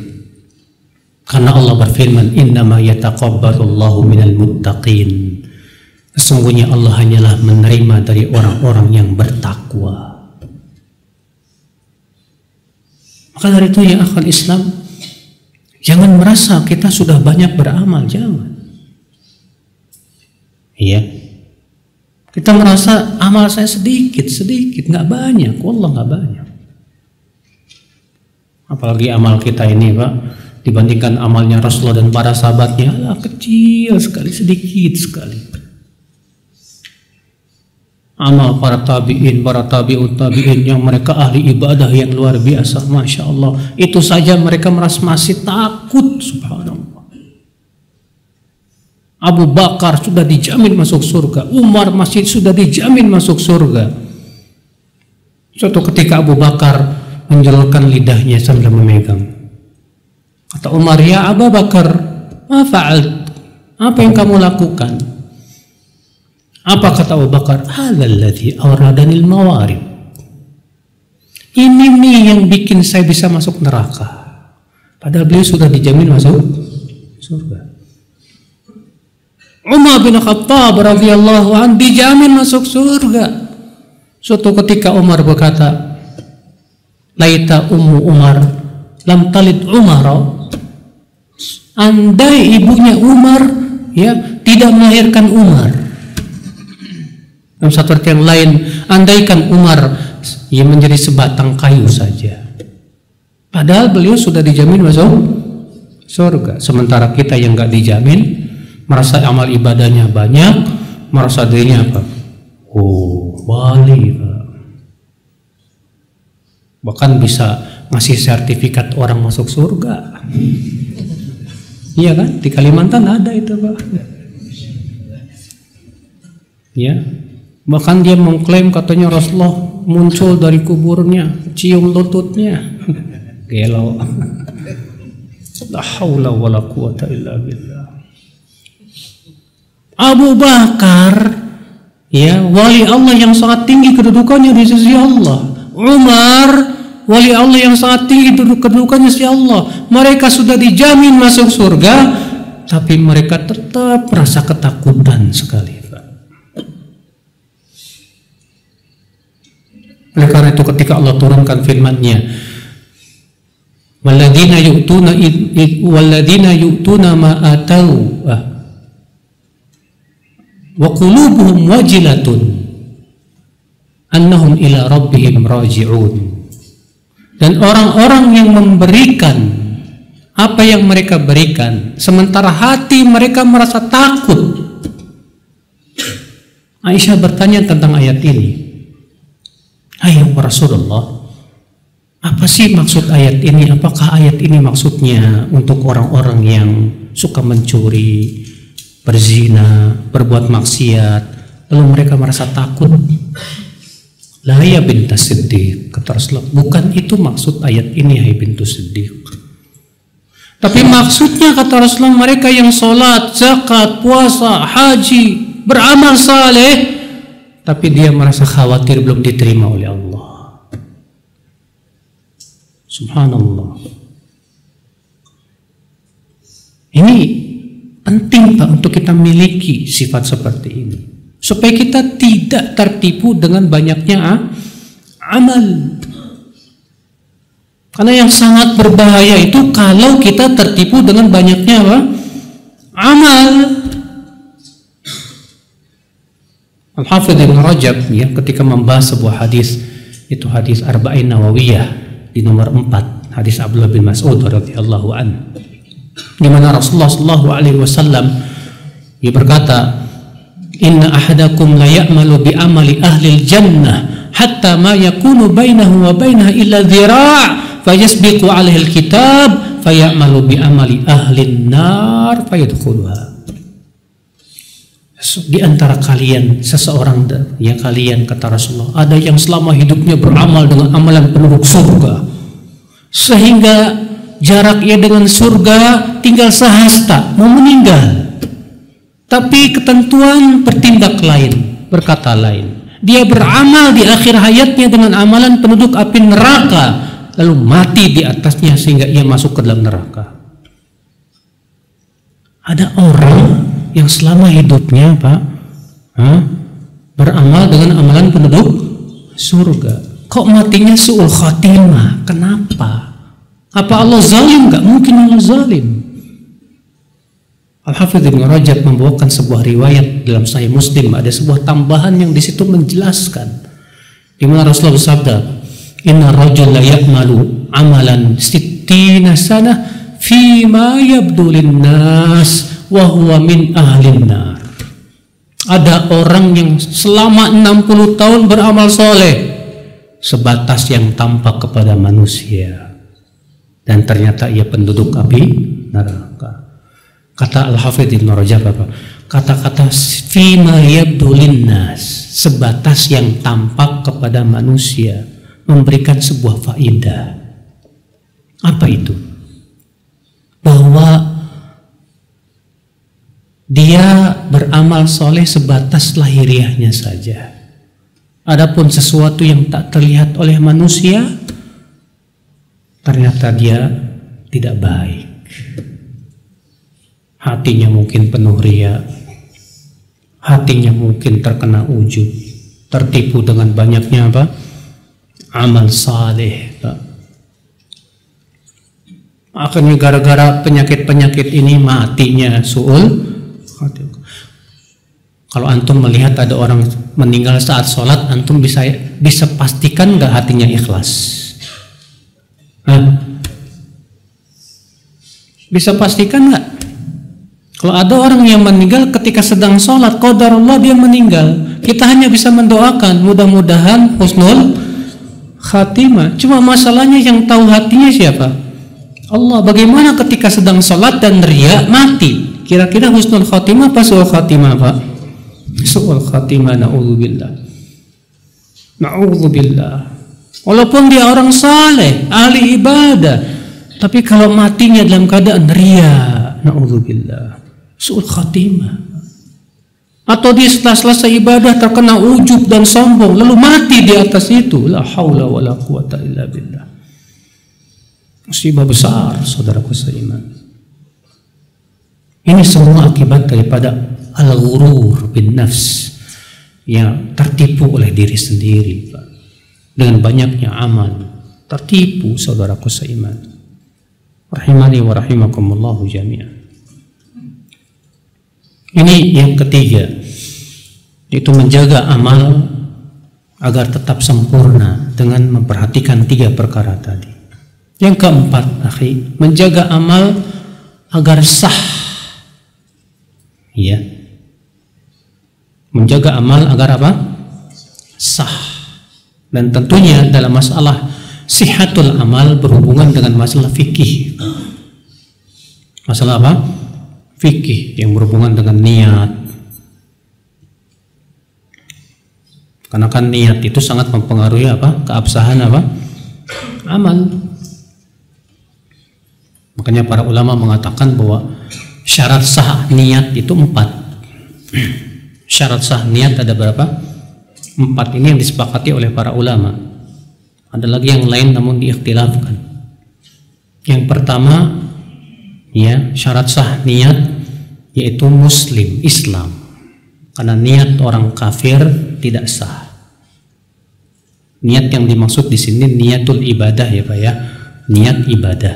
Karena Allah berfirman, "Innama yataqabbalullahu minal muttaqin." Sesungguhnya Allah hanyalah menerima dari orang-orang yang bertakwa. Maka dari itu ya akhwal Islam, jangan merasa kita sudah banyak beramal, jangan. Iya. Kita merasa amal saya sedikit, nggak banyak. Wallah nggak banyak. Apalagi amal kita ini, Pak, dibandingkan amalnya Rasulullah dan para sahabatnya, alah, kecil sekali, sedikit sekali. Amal para tabi'in, para tabi'ut tabi'in yang mereka ahli ibadah yang luar biasa, Masya Allah. Itu saja mereka merasa masih takut, subhanallah. Abu Bakar sudah dijamin masuk surga, Umar masih sudah dijamin masuk surga. Suatu ketika Abu Bakar menjulurkan lidahnya sambil memegang. Kata Umar, "Ya Abu Bakar, ma fa'alt? Apa yang kamu lakukan?" Apa kata Abu Bakar? "Hadzal ladzi awradanil mawarid." Ini nih yang bikin saya bisa masuk neraka. Padahal beliau sudah dijamin masuk surga. Umar bin Khattab radhiyallahu anhu dijamin masuk surga. Suatu ketika Umar berkata, "Laita ummu Umar lam talid Umar." Andai ibunya Umar ya tidak melahirkan Umar. Dalam satu arti yang lain, andaikan Umar ia menjadi sebatang kayu saja. Padahal beliau sudah dijamin masuk surga. Sementara kita yang nggak dijamin, merasa amal ibadahnya banyak, merasa dirinya apa? Oh, wali, Pak. Bahkan bisa ngasih sertifikat orang masuk surga. Iya kan? Di Kalimantan ada itu, Pak. Ya. Bahkan dia mengklaim katanya Rasulullah muncul dari kuburnya, cium lututnya. Gelo. La haula wala quwata illa billah. Abu Bakar ya, wali Allah yang sangat tinggi kedudukannya di sisi Allah. Umar, wali Allah yang sangat tinggi kedudukannya di sisi Allah. Mereka sudah dijamin masuk surga, tapi mereka tetap merasa ketakutan sekali. Oleh karena itu ketika Allah turunkan firman-Nya, "Walladzina yu'tuna ma atau wa qulubuhum wajilatun annahum ila rabbihim raji'un." Dan orang-orang yang memberikan apa yang mereka berikan, sementara hati mereka merasa takut. Aisyah bertanya tentang ayat ini. "Ayo Rasulullah, apa sih maksud ayat ini? Apakah ayat ini maksudnya untuk orang-orang yang suka mencuri, berzina, berbuat maksiat, lalu mereka merasa takut?" "La ya bintas Siddiq," kata Rasulullah, "bukan itu maksud ayat ini, hai bintu Siddiq. Tapi maksudnya," kata Rasulullah, "mereka yang sholat, zakat, puasa, haji, beramal saleh, tapi dia merasa khawatir belum diterima oleh Allah." Subhanallah. Ini penting, Pak, untuk kita miliki sifat seperti ini, supaya kita tidak tertipu dengan banyaknya amal. Karena yang sangat berbahaya itu kalau kita tertipu dengan banyaknya apa? Amal. Al-Hafidz Ibn Rajab ya, ketika membahas sebuah hadis, itu hadis Arba'in Nawawiyah di nomor 4, hadis Abdullah bin Mas'ud radhiyallahu an, di mana Rasulullah sallallahu alaihi wasallam dia berkata, "Inna ahadakum la ya'malu bi amali ahli al-jannah hatta ma yakunu bainahu wa bainaha illa dhira' fayasbiqu alaihi al-kitab fayamalu bi amali ahli an-nar fayadkhuluha." Di antara kalian seseorang ya kalian, kata Rasulullah, ada yang selama hidupnya beramal dengan amalan penduduk surga sehingga jaraknya dengan surga tinggal sehasta, mau meninggal, tapi ketentuan bertindak lain, berkata lain. Dia beramal di akhir hayatnya dengan amalan penduduk api neraka, lalu mati di atasnya sehingga ia masuk ke dalam neraka. Ada orang yang selama hidupnya Pak beramal dengan amalan penduduk surga, kok matinya su'ul khatimah? Kenapa? Apa Allah zalim? Gak mungkin Allah zalim. Al-Hafidz Ibn Rajab membawakan sebuah riwayat dalam Sahih Muslim, ada sebuah tambahan yang di situ menjelaskan, di mana Rasulullah bersabda, "Inna rajul la ya'malu amalan sittina sanah fi ma yabdu lin-nas wa huwa min ahlin nar." Ada orang yang selama 60 tahun beramal soleh sebatas yang tampak kepada manusia, dan ternyata ia penduduk api neraka. Kata Al-Hafidz Ibn Rajab apa? Kata-kata fima yabdu linnas, sebatas yang tampak kepada manusia, memberikan sebuah faedah. Apa itu? Bahwa dia beramal soleh sebatas lahiriahnya saja. Adapun sesuatu yang tak terlihat oleh manusia, ternyata dia tidak baik. Hatinya mungkin penuh riya, hatinya mungkin terkena ujub, tertipu dengan banyaknya apa? Amal saleh. Akhirnya gara-gara penyakit-penyakit ini matinya su'ul. Kalau antum melihat ada orang meninggal saat sholat, antum bisa pastikan nggak hatinya ikhlas? Bisa pastikan nggak? Kalau ada orang yang meninggal ketika sedang sholat, qadarullah dia meninggal, kita hanya bisa mendoakan mudah-mudahan husnul khatimah. Cuma masalahnya yang tahu hatinya siapa? Allah. Bagaimana ketika sedang sholat dan riya mati? Kira-kira husnul khatimah apa su'ul khatimah Pak? Su'ul khatimah, na'udzubillah. Na'udzubillah. Walaupun dia orang saleh, ahli ibadah, tapi kalau matinya dalam keadaan riya, na'udzubillah, su'ul khatimah. Atau dia setelah selesai ibadah terkena ujub dan sombong, lalu mati di atas itu, la haula wa la quwata illa billah. Musibah besar, saudaraku seiman. Ini semua akibat daripada al-ghurur bin nafs, yang tertipu oleh diri sendiri Pak. Dengan banyaknya amal, tertipu saudaraku seiman. Rahimani wa rahimakumullahu jami'an. Ini yang ketiga, yaitu menjaga amal agar tetap sempurna dengan memperhatikan 3 perkara tadi. Yang keempat, akhi, menjaga amal agar sah. Ya, menjaga amal agar apa? Sah. Dan tentunya dalam masalah sihatul amal berhubungan dengan masalah fikih. Masalah apa? Fikih yang berhubungan dengan niat. Karena kan niat itu sangat mempengaruhi apa? Keabsahan apa? Amal. Makanya para ulama mengatakan bahwa syarat sah niat itu 4. Syarat sah niat ada berapa? 4 ini yang disepakati oleh para ulama. Ada lagi yang lain namun diikhtilafkan. Yang pertama, ya, syarat sah niat yaitu muslim, Islam. Karena niat orang kafir tidak sah. Niat yang dimaksud di sini niatul ibadah ya Pak ya, niat ibadah.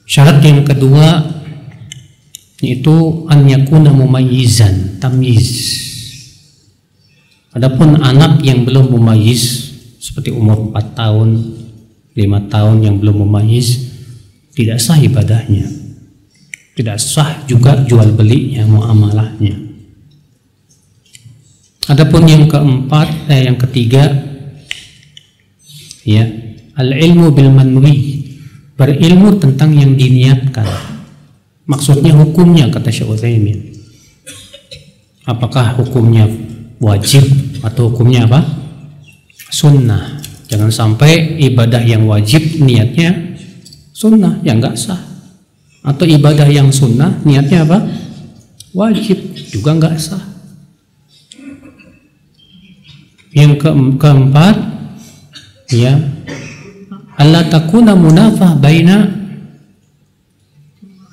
Syarat yang kedua yaitu an yakuna mumayyizan, tamyiz. Adapun anak yang belum mumayyiz seperti umur 4 tahun, 5 tahun yang belum mumayyiz, tidak sah ibadahnya. Tidak sah juga jual belinya, muamalahnya. Adapun yang keempat, yang ketiga, ya, al-ilmu bil manwi, berilmu tentang yang diniatkan. Maksudnya hukumnya, kata Syekh Utsaimin. Apakah hukumnya wajib atau hukumnya apa? Sunnah. Jangan sampai ibadah yang wajib niatnya sunnah, yang enggak sah. Atau ibadah yang sunnah niatnya apa? Wajib, juga enggak sah. Yang keempat, ya, alla takuna munafah baina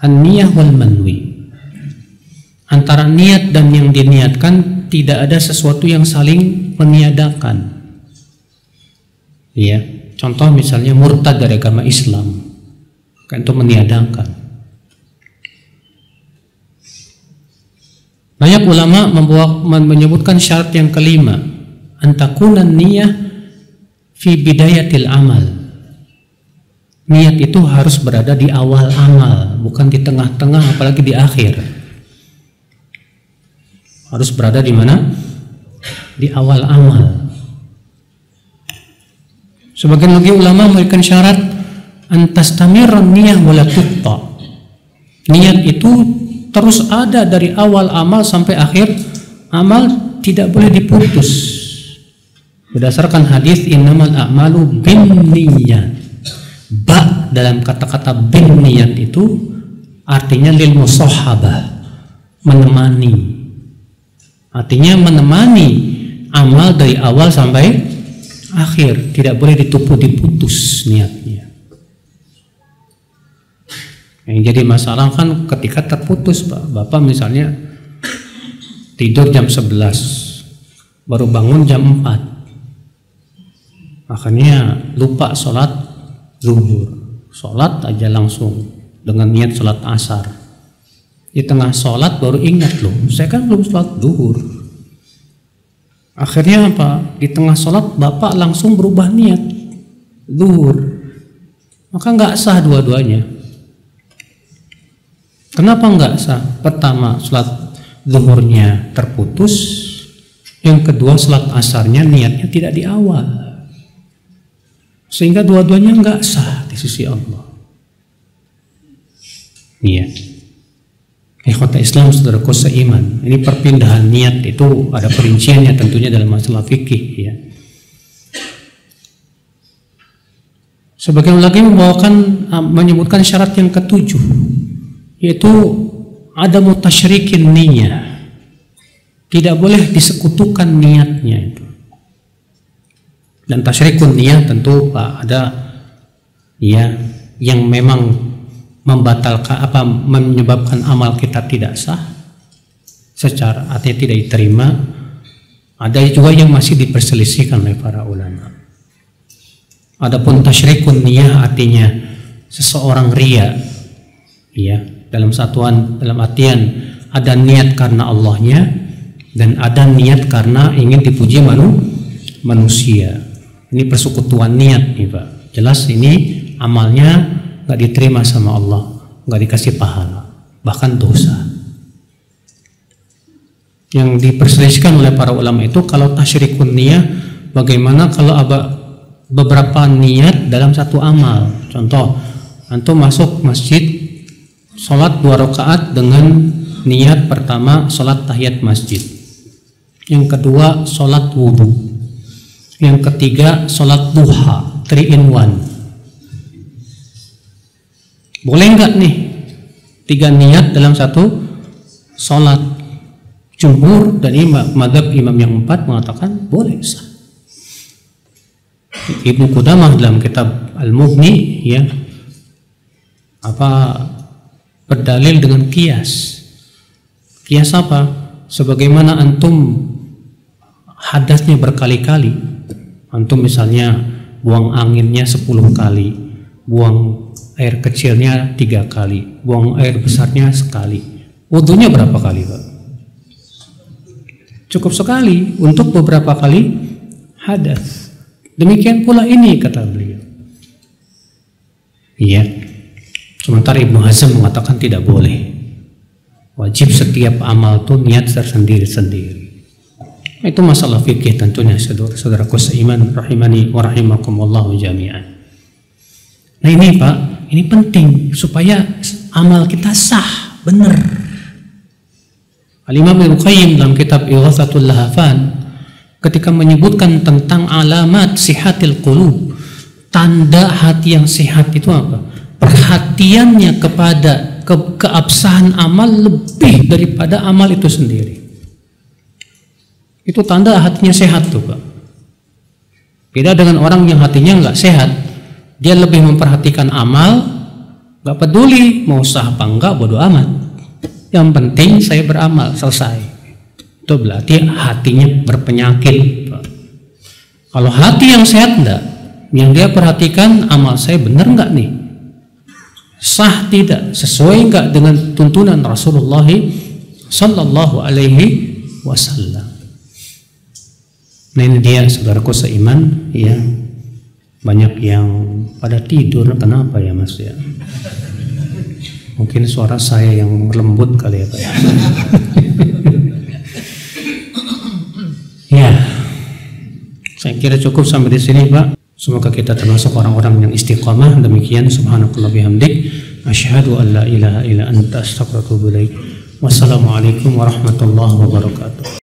an-niyah wal manwi. Antara niat dan yang diniatkan tidak ada sesuatu yang saling meniadakan. Ya, contoh misalnya murtad dari agama Islam, kan itu meniadakan. Banyak ulama menyebutkan syarat yang kelima, antakunan niyah fi bidayatil amal. Niat itu harus berada di awal amal, bukan di tengah-tengah, apalagi di akhir. Harus berada di mana? Di awal amal. Sebagian lagi ulama memberikan syarat antastamirran niyah wala tuqta. Niat itu terus ada dari awal amal sampai akhir amal, tidak boleh diputus. Berdasarkan hadis innamal a'malu binniyat. Ba dalam kata-kata bin niyat itu artinya lil musahhabah, menemani. Artinya menemani amal dari awal sampai akhir, tidak boleh diputus niatnya. Yang jadi masalah kan ketika terputus, Bapak misalnya tidur jam 11 baru bangun jam 4, akhirnya lupa sholat zuhur, sholat aja langsung dengan niat sholat asar. Di tengah sholat baru ingat, loh saya kan belum sholat zuhur. Akhirnya apa? Di tengah sholat Bapak langsung berubah niat zuhur, maka nggak sah dua-duanya. Kenapa nggak sah? Pertama, sholat zuhurnya terputus. Yang kedua, sholat asarnya niatnya tidak di awal, sehingga dua-duanya nggak sah di sisi Allah. Iya. Ikhwata Islam, saudaraku seiman, ini perpindahan niat itu ada perinciannya tentunya dalam masalah fikih, ya. Sebagian lagi menyebutkan syarat yang ketujuh, yaitu ada mutasyrikin niyah. Tidak boleh disekutukan niatnya itu. Dan tasyrikun niyah tentu ada ya yang memang membatalkan menyebabkan amal kita tidak sah secara artinya tidak diterima. Ada juga yang masih diperselisihkan oleh para ulama. Adapun tasyrikun niyah artinya seseorang riya, ya, dalam artian ada niat karena Allahnya dan ada niat karena ingin dipuji manusia. Ini persekutuan niat nih Pak. Jelas ini amalnya nggak diterima sama Allah, nggak dikasih pahala, bahkan dosa. Yang diperselisihkan oleh para ulama itu kalau tasyrikun niyah, bagaimana kalau beberapa niat dalam satu amal. Contoh, antum masuk masjid, sholat 2 rakaat dengan niat pertama sholat tahiyat masjid, yang kedua sholat wudhu, yang ketiga sholat duha, 3 in 1. Boleh enggak nih 3 niat dalam satu sholat? Jumhur dan mazhab imam yang 4 mengatakan boleh, sah. Ibnu Qudamah dalam kitab Al-Mughni, ya, berdalil dengan kias. Kias apa? Sebagaimana antum hadasnya berkali-kali, antum misalnya buang anginnya 10 kali, buang air kecilnya 3 kali, buang air besarnya sekali. Wudunya berapa kali, Pak? Cukup sekali untuk beberapa kali hadas. Demikian pula ini, kata beliau. Iya. Sementara Ibnu Hazm mengatakan tidak boleh. Wajib setiap amal itu niat tersendiri-sendiri. Itu masalah fikih tentunya, saudaraku seiman rahimani wa rahimakumullahu jami'an. Nah ini Pak, ini penting supaya amal kita sah, benar. Al-Imam Ibnu Qayyim dalam kitab Ighatsatul Lahafan ketika menyebutkan tentang alamat sihatil qulub, tanda hati yang sehat itu apa? Perhatiannya kepada keabsahan amal lebih daripada amal itu sendiri. Itu tanda hatinya sehat tuh Pak. Beda dengan orang yang hatinya nggak sehat, dia lebih memperhatikan amal, nggak peduli mau sah apa enggak, bodo amat. Yang penting saya beramal, selesai. Itu berarti hatinya berpenyakit Pak. Kalau hati yang sehat enggak, yang dia perhatikan amal saya benar enggak nih, sah tidak, sesuai enggak dengan tuntunan Rasulullah Sallallahu Alaihi Wasallam. Nah ini dia saudaraku seiman, ya, banyak yang pada tidur. Kenapa ya Mas ya? Mungkin suara saya yang lembut kali ya Pak. Ya, saya kira cukup sampai di sini Pak. Semoga kita termasuk orang-orang yang istiqamah. Demikian, subhanakallah bihamdik, asyhadu an la ilaha illa anta astaghfiruka wa atubu ilaik. Wassalamualaikum warahmatullahi wabarakatuh.